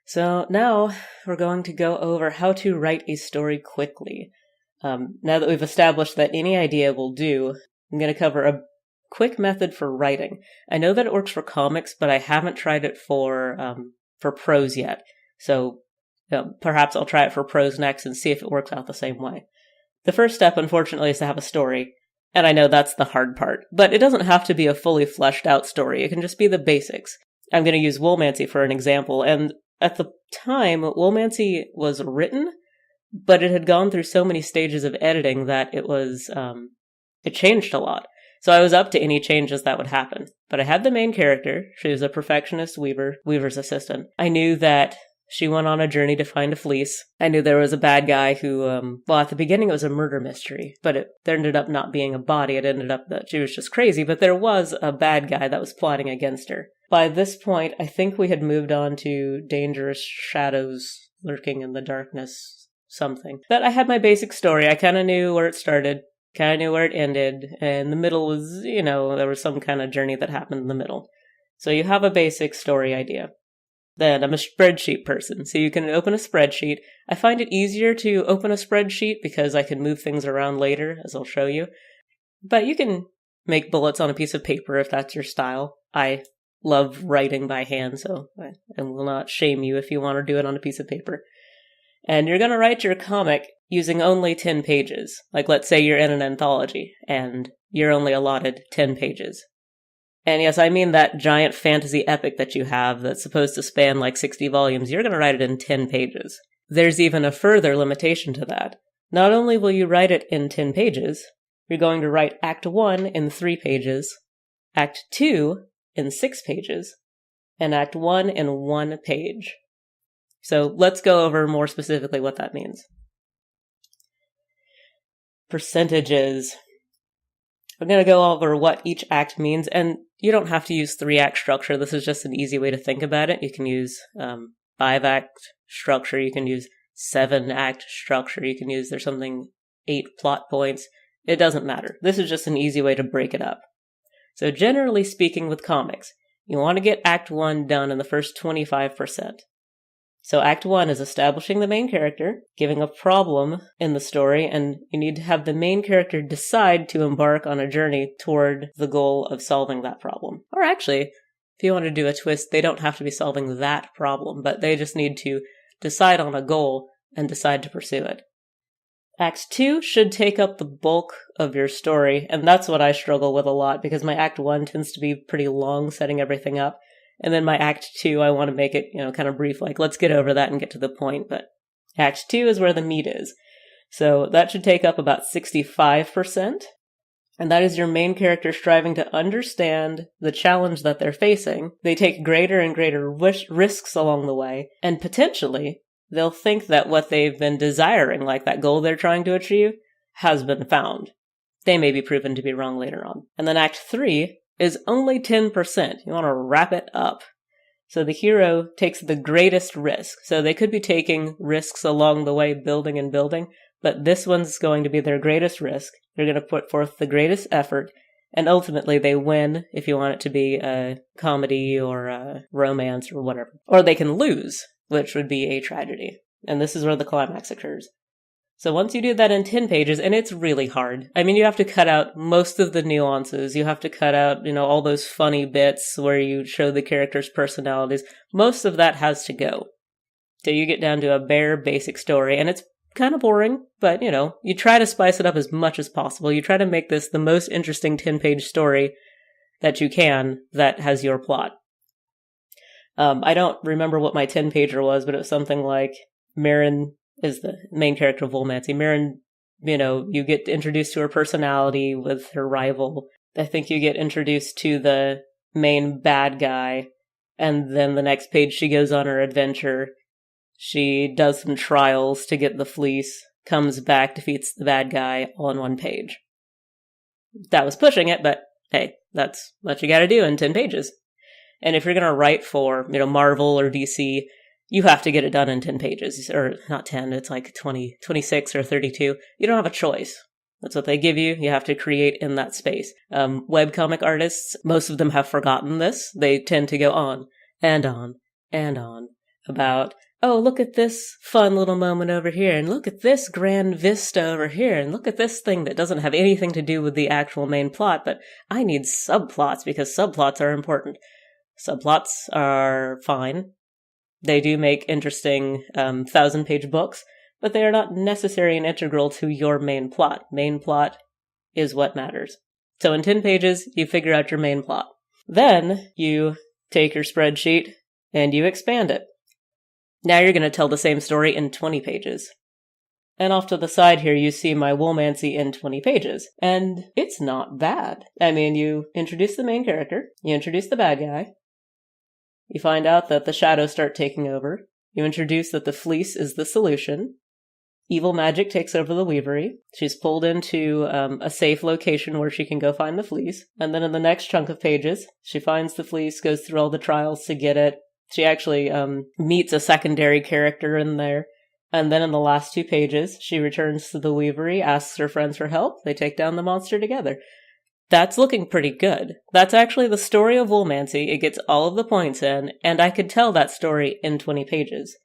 So now we're going to go over how to write a story quickly. Now that we've established that any idea will do, I'm going to cover a quick method for writing. I know that it works for comics, but I haven't tried it for prose yet. So perhaps I'll try it for prose next and see if it works out the same way. The first step, unfortunately, is to have a story. And I know that's the hard part, but it doesn't have to be a fully fleshed out story. It can just be the basics. I'm going to use Woolmancy for an example, and at the time, Woolmancy was written, but it had gone through so many stages of editing that it changed a lot. So I was up to any changes that would happen. But I had the main character. She was a perfectionist weaver's assistant. I knew that she went on a journey to find a fleece. I knew there was a bad guy who, at the beginning it was a murder mystery, but there ended up not being a body. It ended up that she was just crazy, but there was a bad guy that was plotting against her. By this point, I think we had moved on to dangerous shadows lurking in the darkness, something. But I had my basic story. I kind of knew where it started, kind of knew where it ended, and the middle was, there was some kind of journey that happened in the middle. So you have a basic story idea. Then I'm a spreadsheet person, so you can open a spreadsheet. I find it easier to open a spreadsheet because I can move things around later, as I'll show you. But you can make bullets on a piece of paper if that's your style. I love writing by hand, so I will not shame you if you want to do it on a piece of paper. And you're going to write your comic using only 10 pages. Like, let's say you're in an anthology, and you're only allotted 10 pages. And yes, I mean that giant fantasy epic that you have that's supposed to span like 60 volumes, you're going to write it in 10 pages. There's even a further limitation to that. Not only will you write it in 10 pages, you're going to write Act 1 in 3 pages, Act 2 in 6 pages, and Act 1 in 1 page. So let's go over more specifically what that means. Percentages. I'm going to go over what each act means, and you don't have to use 3-act structure. This is just an easy way to think about it. You can use 5-act structure. You can use 7-act structure. You can use, there's something, 8 plot points. It doesn't matter. This is just an easy way to break it up. So generally speaking with comics, you want to get Act 1 done in the first 25%. So Act 1 is establishing the main character, giving a problem in the story, and you need to have the main character decide to embark on a journey toward the goal of solving that problem. Or actually, if you want to do a twist, they don't have to be solving that problem, but they just need to decide on a goal and decide to pursue it. Act 2 should take up the bulk of your story, and that's what I struggle with a lot, because my Act 1 tends to be pretty long, setting everything up. And then my Act 2, I want to make it, kind of brief, like, let's get over that and get to the point. But Act 2 is where the meat is. So that should take up about 65%. And that is your main character striving to understand the challenge that they're facing. They take greater and greater risks along the way. And potentially, they'll think that what they've been desiring, like that goal they're trying to achieve, has been found. They may be proven to be wrong later on. And then Act 3 is only 10%. You want to wrap it up. So the hero takes the greatest risk. So they could be taking risks along the way, building and building, but this one's going to be their greatest risk. They're going to put forth the greatest effort, and ultimately they win, if you want it to be a comedy or a romance or whatever. Or they can lose, which would be a tragedy. And this is where the climax occurs. So once you do that in 10 pages, and it's really hard. I mean, you have to cut out most of the nuances. You have to cut out, all those funny bits where you show the characters' personalities. Most of that has to go. So you get down to a bare, basic story, and it's kind of boring, but, you try to spice it up as much as possible. You try to make this the most interesting 10-page story that you can that has your plot. I don't remember what my 10-pager was, but it was something like Marin is the main character of Woolmancy. Marin, you get introduced to her personality with her rival. I think you get introduced to the main bad guy, and then the next page she goes on her adventure. She does some trials to get the fleece, comes back, defeats the bad guy, all in 1 page. That was pushing it, but hey, that's what you gotta do in 10 pages. And if you're gonna write for, Marvel or DC, you have to get it done in 10 pages, or not 10, it's like 20, 26 or 32. You don't have a choice. That's what they give you. You have to create in that space. Webcomic artists, most of them have forgotten this. They tend to go on and on and on. about, oh, look at this fun little moment over here, and look at this grand vista over here, and look at this thing that doesn't have anything to do with the actual main plot, but I need subplots because subplots are important. Subplots are fine. They do make interesting 1,000-page books, but they are not necessary and integral to your main plot. Main plot is what matters. So in 10 pages, you figure out your main plot. Then you take your spreadsheet and you expand it. Now you're going to tell the same story in 20 pages. And off to the side here, you see my Woolmancy in 20 pages. And it's not bad. I mean, you introduce the main character, you introduce the bad guy, you find out that the shadows start taking over, you introduce that the fleece is the solution, evil magic takes over the weavery, she's pulled into a safe location where she can go find the fleece, and then in the next chunk of pages, she finds the fleece, goes through all the trials to get it, she actually meets a secondary character in there. And then in the last 2 pages, she returns to the weavery, asks her friends for help, they take down the monster together. That's looking pretty good. That's actually the story of Woolmancy. It gets all of the points in, and I could tell that story in 20 pages.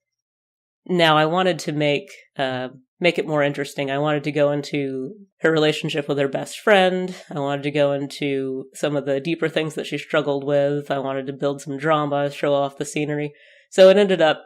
Now, I wanted to make it more interesting. I wanted to go into her relationship with her best friend. I wanted to go into some of the deeper things that she struggled with. I wanted to build some drama, show off the scenery. So it ended up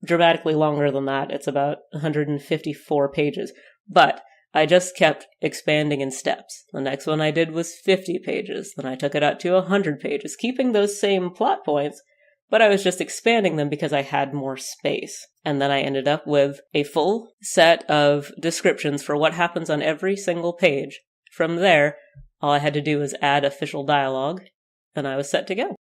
dramatically longer than that. It's about 154 pages. But I just kept expanding in steps. The next one I did was 50 pages. Then I took it out to 100 pages, keeping those same plot points, but I was just expanding them because I had more space. And then I ended up with a full set of descriptions for what happens on every single page. From there, all I had to do was add official dialogue, and I was set to go.